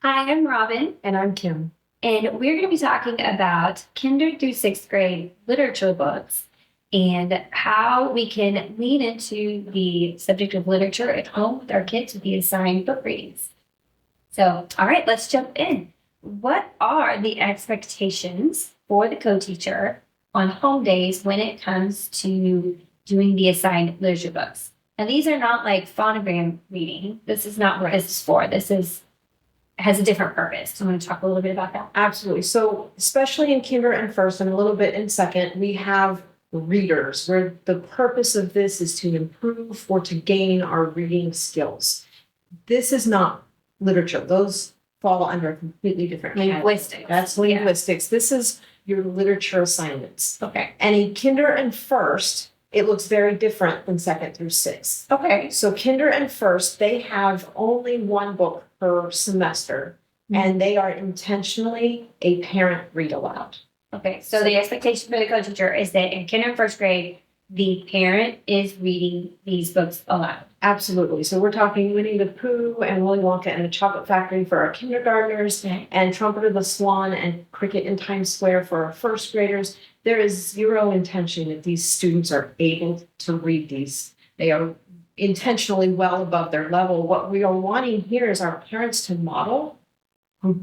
Hi, I'm Robin, And I'm Kim. and we're going to be talking about kinder through sixth grade literature books and how we can lean into the subject of literature at home with our kids with the assigned book readings. So, all right, let's jump in. What are the expectations for the co-teacher on home days when it comes to doing the assigned literature books? And these are not like phonogram reading. This is not what this is for. This is has a different purpose. So I'm going to talk a little bit about that. Absolutely. So, especially in kinder and first, and a little bit in second, we have readers where the purpose of this is to improve or to gain our reading skills. This is not literature. Those fall under a completely different category. Linguistics. That's linguistics. This is your literature assignments. Okay. And in kinder and first, it looks very different than second through sixth. Okay. So kinder and first, they have only one book per semester, and they are intentionally a parent read aloud. Okay. So the expectation for the co-teacher is that in kinder and first grade, the parent is reading these books aloud. Absolutely. So we're talking Winnie the Pooh and Willy Wonka and the Chocolate Factory for our kindergartners, and Trumpeter the Swan and Cricket in Times Square for our first graders. There is zero intention that these students are able to read these. They are intentionally well above their level. What we are wanting here is our parents to model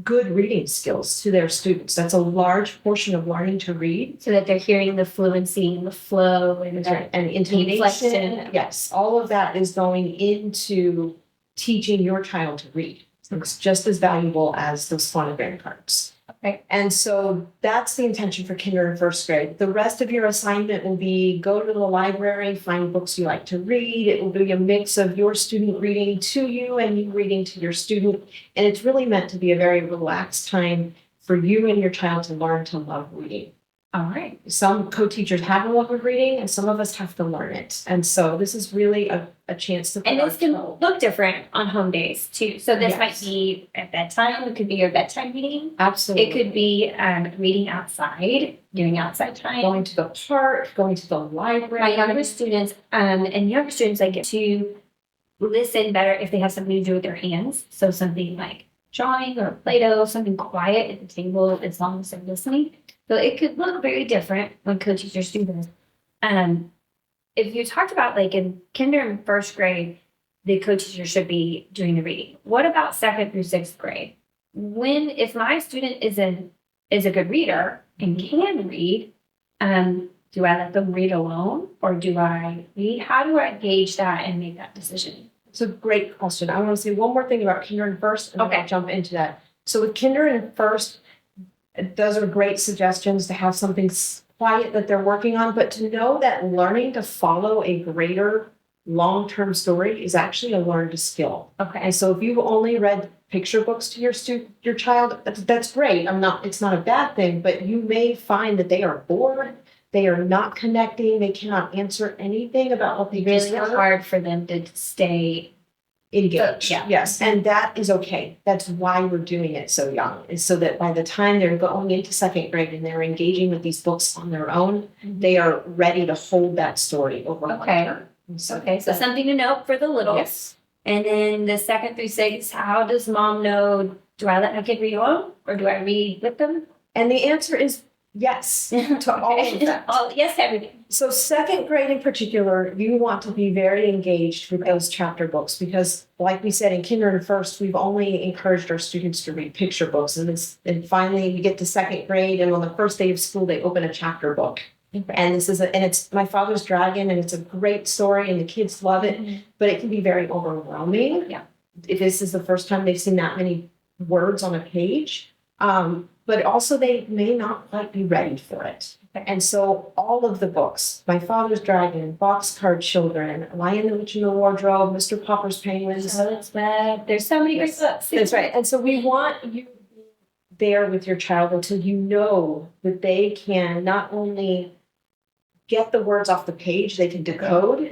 good reading skills to their students. That's a large portion of learning to read. So that they're hearing the fluency and the flow and Intonation. inflection. Yes, all of that is going into teaching your child to read. It's just as valuable as those phonogram cards. Okay. And so that's the intention for kinder and first grade. The rest of your assignment will be go to the library, find books you like to read. It will be a mix of your student reading to you and you reading to your student. And it's really meant to be a very relaxed time for you and your child to learn to love reading. All right. Some co-teachers have a love of reading and some of us have to learn it. And so this is really a chance to. And this can look different on home days too. So this might be at bedtime. It could be your bedtime reading. Absolutely. It could be reading outside, doing outside time. Going to the park, going to the library. My younger students and younger students, I get to listen better if they have something to do with their hands. So something like drawing or Play-Doh, something quiet at the table as long as they're listening. So it could look very different when co-teachers do this. If you talked about like in kinder and first grade, the co-teacher should be doing the reading. What about second through sixth grade? If my student is a good reader and can read, do I let them read alone or do I read? How do I gauge that and make that decision? It's a great question. I want to say one more thing about kinder and first, and then I'll jump into that. So with kinder and first, those are great suggestions to have something quiet that they're working on, but to know that learning to follow a greater long-term story is actually a learned skill. Okay. And so if you've only read picture books to your child, that's great. It's not a bad thing, but you may find that they are bored. They are not connecting. They cannot answer anything about what they Really just heard. hard for them to stay engaged. Yeah. Yes. And that is okay. That's why we're doing it so young, is so that by the time they're going into second grade and they're engaging with these books on their own, they are ready to hold that story over long term. So something to note for the littles. Yes. And then the second through sixth, how does mom know, do I let my kid read alone or do I read with them? And the answer is yes to all of that. Yes, everything. So second grade in particular, you want to be very engaged with those chapter books because, like we said, in kinder and first, we've only encouraged our students to read picture books. And finally, we get to second grade, and on the first day of school, they open a chapter book. Okay. And it's My Father's Dragon, and it's a great story, and the kids love it, but it can be very overwhelming. Yeah. If this is the first time they've seen that many words on a page. But also they may not quite be ready for it. Okay. And so all of the books, My Father's Dragon, Boxcar Children, Lion, the Witch, and the Wardrobe, Mr. Popper's Penguins. Charlotte's Web. There's so many great books. That's right. And so we want you there with your child until you know that they can not only get the words off the page, they can decode,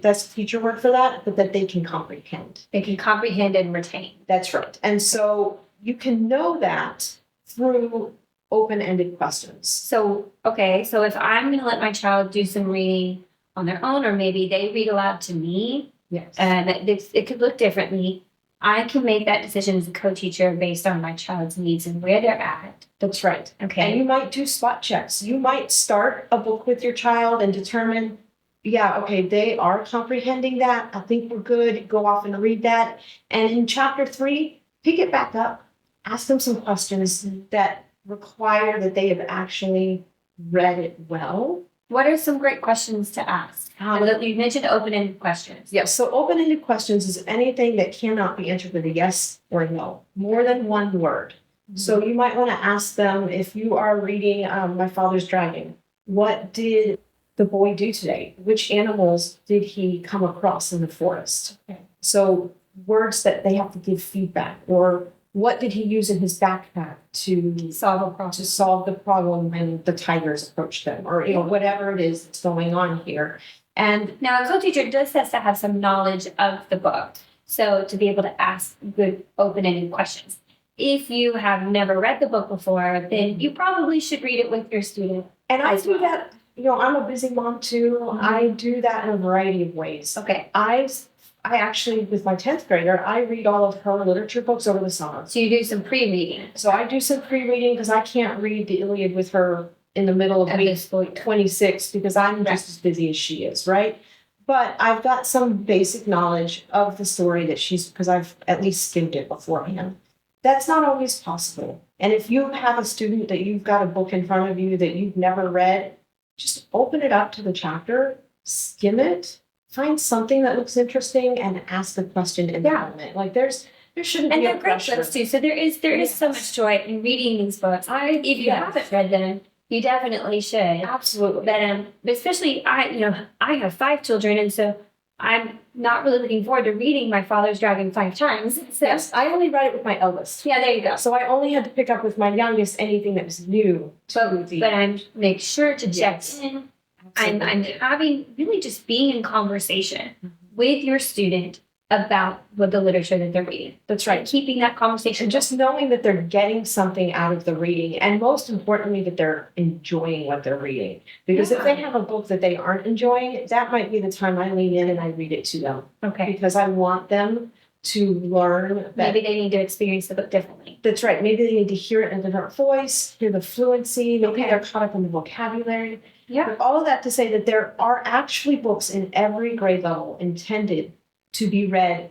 that's the teacher word for that, but that they can comprehend. They can comprehend and retain. That's right. And so you can know that through open-ended questions. So if I'm going to let my child do some reading on their own, or maybe they read aloud to me, Yes. it could look differently. I can make that decision as a co-teacher based on my child's needs and where they're at. That's right. And Okay. you might do spot checks. You might start a book with your child and determine, yeah, okay, they are comprehending that. I think we're good. Go off and read that. And in chapter 3, pick it back up. Ask them some questions that require that they have actually read it well. What are some great questions to ask? You mentioned open-ended questions. Yes, so open-ended questions is anything that cannot be answered with a yes or a no, more than one word. So you might want to ask them, if you are reading My Father's Dragon, what did the boy do today? Which animals did he come across in the forest? Okay. So words that they have to give feedback, or what did he use in his backpack to solve the problem when the tigers approached them, or whatever it is that's going on here. And now a co-teacher does have to have some knowledge of the book, so to be able to ask good open-ended questions. If you have never read the book before, then you probably should read it with your student. And I do that, I'm a busy mom too. Mm-hmm. I do that in a variety of ways. Okay. I actually, with my 10th grader, I read all of her literature books over the summer. So you do some pre-reading. So I do some pre-reading because I can't read the Iliad with her in the middle of week 26 because I'm just as busy as she is, right? But I've got some basic knowledge of the story because I've at least skimmed it beforehand. That's not always possible. And if you have a student that you've got a book in front of you that you've never read, just open it up to the chapter, skim it, find something that looks interesting, and ask the question in the moment. Like there shouldn't and be a they're great pressure. books too. So there is so much joy in reading these books. If you haven't read them, you definitely should. Absolutely. But especially I have 5 children, and so I'm not really looking forward to reading My Father's Dragon 5 times. So Yes, I only read it with my eldest. yeah, there you go. So I only had to pick up with my youngest anything that was new to the. But I'm make sure to check Yes. in. I'm having really just being in conversation with your student about what the literature that they're reading. That's right. And keeping that conversation. And just knowing that they're getting something out of the reading, and most importantly, that they're enjoying what they're reading. Because if they have a book that they aren't enjoying, that might be the time I lean in and I read it to them. Okay. Because I want them to learn that. Maybe they need to experience the book differently. That's right. Maybe they need to hear it in a different voice, hear the fluency, maybe they're caught up in the vocabulary. Yeah. But all of that to say that there are actually books in every grade level intended to be read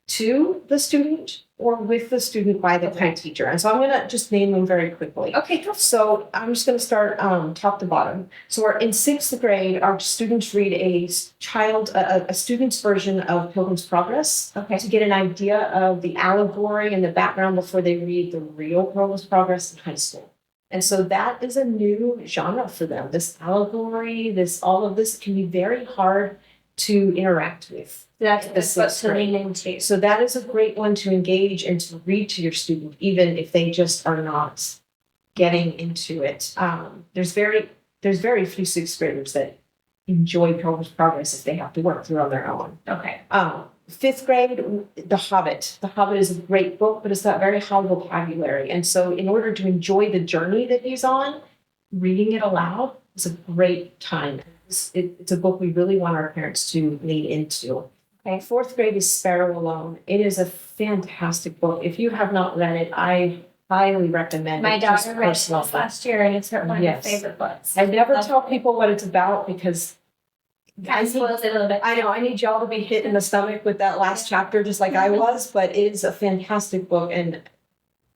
to the student or with the student by the co-teacher. And so I'm going to just name them very quickly. Okay, cool. So I'm just going to start top to bottom. So we're in 6th grade, our students read a student's version of Pilgrim's Progress to get an idea of the allegory and the background before they read the real Pilgrim's Progress in high school. And so that is a new genre for them. This allegory, all of this can be very hard to interact with. That's the book to lean into. So that is a great one to engage and to read to your student, even if they just are not getting into it. There's very few 6th graders that enjoy Pilgrim's Progress if they have to work through on their own. Okay. 5th grade, The Hobbit. The Hobbit is a great book, but it's got very high vocabulary. And so in order to enjoy the journey that he's on, reading it aloud is a great time. It's a book we really want our parents to lean into. Okay. 4th grade is Sparrow Alone. It is a fantastic book. If you have not read it, I highly recommend My it. daughter read it last year, and it's one of my favorite books. I never tell people what it's about because I spoils it a little bit. I know I need y'all to be hit in the stomach with that last chapter, just like I was. But it is a fantastic book, and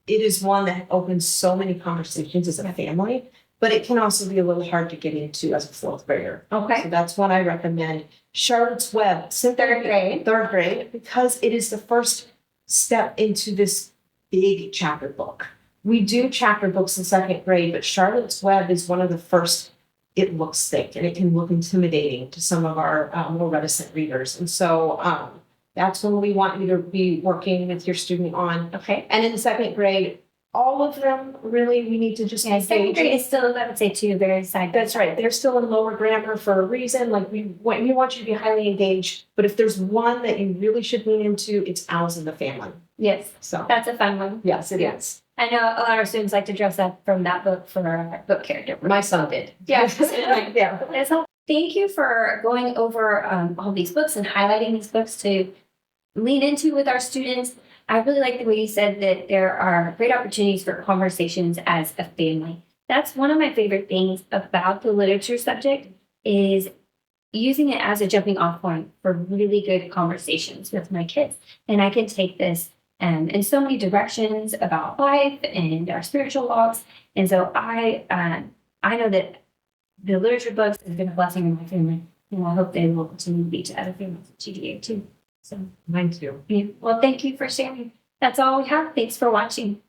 it is one that opens so many conversations as a family. But it can also be a little hard to get into as a 4th grader. Okay. So that's one I recommend. Charlotte's Web, 3rd grade. 3rd grade, because it is the first step into this big chapter book. We do chapter books in 2nd grade, but Charlotte's Web is one of the first. It looks thick and it can look intimidating to some of our more reticent readers. And so that's when we want you to be working with your student on. Okay. And in 2nd grade, all of them, really, we need to just engage. 2nd grade is still, I would say, too, very side. That's right. They're still in lower grammar for a reason. Like we want you to be highly engaged. But if there's one that you really should lean into, it's Alice in the Family. Yes. So that's a fun one. Yes, it is. I know a lot of students like to dress up from that book for a book character. My son did. Yeah. Yeah. So thank you for going over all these books and highlighting these books to lean into with our students. I really like the way you said that there are great opportunities for conversations as a family. That's one of my favorite things about the literature subject is using it as a jumping off point for really good conversations with my kids. And I can take this in so many directions about life and our spiritual walks. And so I know that the literature books has been a blessing in my family, and I hope they will continue to be to other families at GDA too. So, Mine too. yeah. Well, thank you for sharing. That's all we have. Thanks for watching.